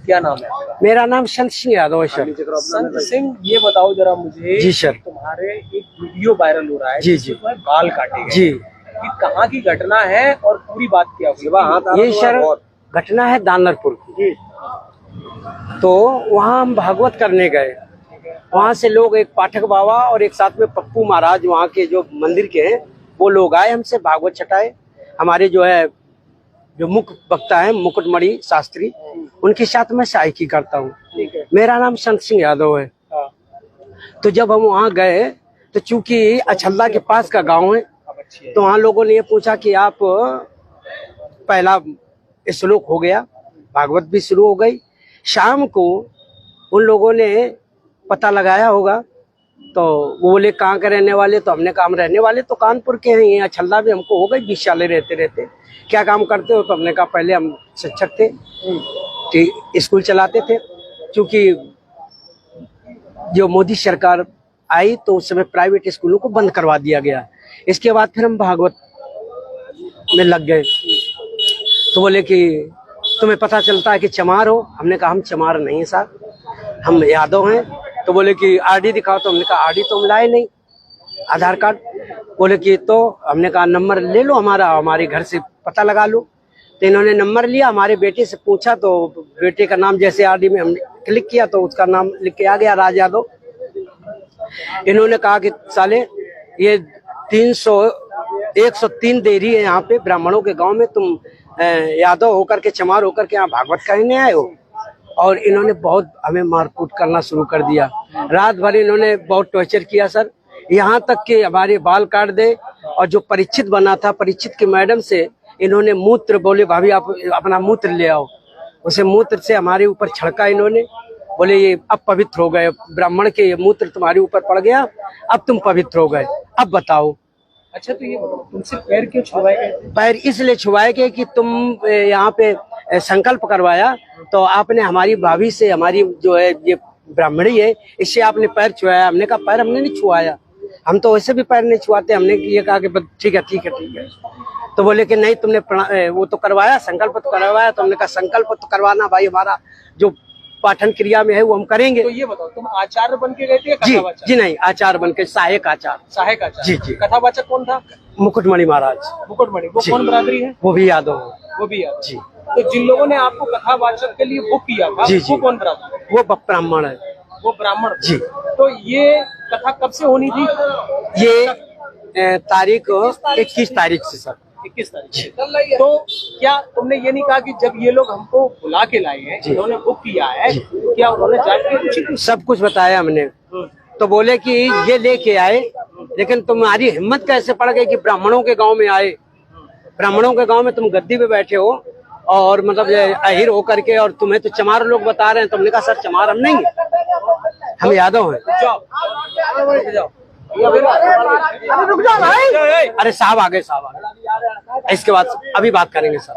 क्या नाम है आपका? मेरा नाम संत सिंह यादव है सर। संत सिंह, ये बताओ जरा मुझे। जी सर। तुम्हारे एक वीडियो वायरल हो रहा है जी, जिसमें तुम्हारे बाल काटे गए। जी। ये कहाँ की घटना है और पूरी बात क्या हुई? ये सर घटना है दानरपुर की। तो वहाँ हम भागवत करने गए। वहाँ से लोग, एक पाठक बाबा और एक साथ में पप्पू महाराज वहाँ के जो मंदिर के हैं, वो लोग आए हमसे भागवत छटाए। हमारे जो मुख्य वक्ता है मुकुटमणि शास्त्री, उनके साथ मैं सहायकी करता हूँ। मेरा नाम संत सिंह यादव है। तो जब हम वहाँ गए तो चूंकि अछल्ला के पास का गांव है, तो वहाँ लोगों ने ये पूछा कि आप, पहला श्लोक हो गया, भागवत भी शुरू हो गई। शाम को उन लोगों ने पता लगाया होगा, तो वो बोले कहाँ के रहने वाले? तो हमने कहा हम रहने वाले तो कानपुर के हैं। ये अछल्ला भी हमको हो गई 20 साल रहते रहते। क्या काम करते हो? तो हमने कहा पहले हम शिक्षक थे, स्कूल चलाते थे। क्योंकि जो मोदी सरकार आई तो उस समय प्राइवेट स्कूलों को बंद करवा दिया गया। इसके बाद फिर हम भागवत में लग गए। तो बोले कि तुम्हें पता चलता है कि चमार हो? हमने कहा हम चमार नहीं साहब, हम यादव हैं। तो बोले कि आरडी दिखाओ। तो हमने कहा आरडी तो हम लाए नहीं, आधार कार्ड। बोले कि तो हमने कहा नंबर ले लो हमारा, हमारे घर से पता लगा लो। तो इन्होंने नंबर लिया, हमारे बेटे से पूछा तो बेटे का नाम जैसे आरडी में हमने क्लिक किया तो उसका नाम लिख के आ गया, राज यादव। इन्होंने कहा कि साले ये 103 देरी है यहाँ पे ब्राह्मणों के गांव में, तुम यादव होकर के, चमार होकर के यहाँ भागवत कहने आए हो। और इन्होंने बहुत हमें मारकूट करना शुरू कर दिया। रात भर इन्होंने बहुत टॉर्चर किया सर, यहाँ तक कि हमारे बाल काट दे। और जो परीक्षित बना था, परीक्षित की मैडम से इन्होंने मूत्र, बोले भाभी आप अपना मूत्र ले आओ, उसे मूत्र से हमारे ऊपर छड़का इन्होंने। बोले ये अब पवित्र हो गए, ब्राह्मण के ये मूत्र तुम्हारे ऊपर पड़ गया, अब तुम पवित्र हो गए, अब बताओ। अच्छा, तो ये बताओ तुमसे पैर क्यों छुआए गए? पैर इसलिए छुआए गए कि तुम यहाँ पे संकल्प करवाया, तो आपने हमारी भाभी से, हमारी जो है ये ब्राह्मणी है, इससे आपने पैर छुआया। हमने कहा पैर हमने नहीं छुआया, हम तो वैसे भी पैर नहीं छुआते। हमने ये कहा कि ठीक है ठीक है ठीक है। तो बोले कि नहीं तुमने वो तो करवाया, संकल्प तो करवाया। तो हमने कहा संकल्प तो करवाना भाई हमारा जो पाठन क्रिया में है वो हम करेंगे। तो ये बताओ तुम आचार्य बन के गए थे? जी जी नहीं, आचार्य बन के, सहायक आचार्य। सहायक आचार्य। जी जी। कथावाचक कौन था? मुकुटमणि महाराज। मुकुटमणि, वो कौन बरादरी है? वो भी यादव। वो भी यादव। जी। तो जिन लोगों ने आपको कथावाचक के लिए बुक किया था, जी, वो कौन बरादरी? वो ब्राह्मण है। वो ब्राह्मण जी। तो ये कथा कब से होनी थी? ये तारीख 21 तारीख से सर। 21 तारीख। तो क्या तुमने ये नहीं कहा कि जब ये लोग हमको बुला के लाए हैं, इन्होंने बुक किया है, क्या उन्होंने जाके कुछ? सब कुछ बताया हमने। तो बोले कि ये लेके आए, लेकिन तुम्हारी हिम्मत कैसे पड़ गई कि ब्राह्मणों के गांव में आए? ब्राह्मणों के गांव में तुम गद्दी पे बैठे हो और मतलब अहिर होकर के, और तुम्हें तो चमार लोग बता रहे हैं। तुमने कहा सर चमार हम नहीं है, हम यादव हैं। रुक जाओ भाई। अरे साहब आ गए, साहब आ गए। इसके बाद अभी बात करेंगे सर।